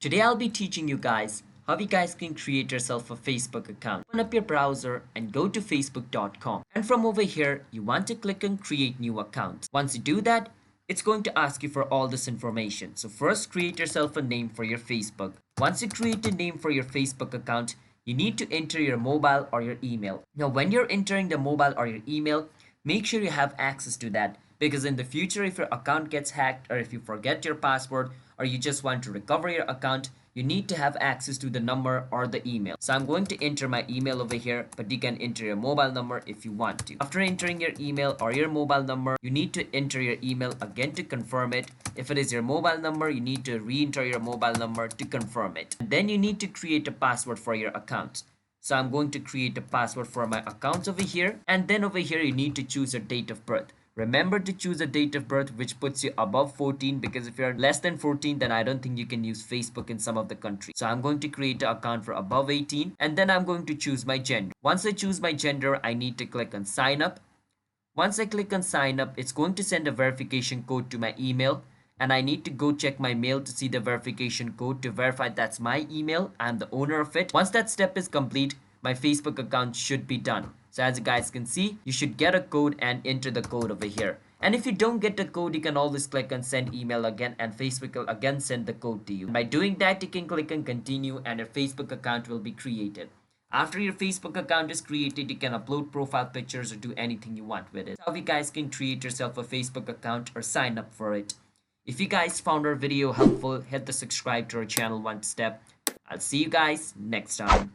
Today I'll be teaching you guys how you guys can create yourself a Facebook account. Open up your browser and go to facebook.com. And from over here, you want to click on create new account. Once you do that, it's going to ask you for all this information. So first create yourself a name for your Facebook. Once you create a name for your Facebook account, you need to enter your mobile or your email. Now when you're entering the mobile or your email, make sure you have access to that, because in the future if your account gets hacked or if you forget your password or you just want to recover your account, you need to have access to the number or the email. So I'm going to enter my email over here, but you can enter your mobile number if you want to. After entering your email or your mobile number, you need to enter your email again to confirm it. If it is your mobile number, you need to re-enter your mobile number to confirm it. And then you need to create a password for your account. So I'm going to create a password for my account over here, and then over here you need to choose a date of birth. Remember to choose a date of birth which puts you above 14, because if you're less than 14 then I don't think you can use Facebook in some of the countries. So I'm going to create an account for above 18, and then I'm going to choose my gender. Once I choose my gender, I need to click on sign up. Once I click on sign up, it's going to send a verification code to my email, and I need to go check my mail to see the verification code to verify that's my email. I'm the owner of it. Once that step is complete, my Facebook account should be done. So as you guys can see, you should get a code and enter the code over here. And if you don't get the code, you can always click on send email again, and Facebook will again send the code to you. By doing that, you can click on continue and your Facebook account will be created. After your Facebook account is created, you can upload profile pictures or do anything you want with it. That's how you guys can create yourself a Facebook account or sign up for it. If you guys found our video helpful, hit the subscribe to our channel one step. I'll see you guys next time.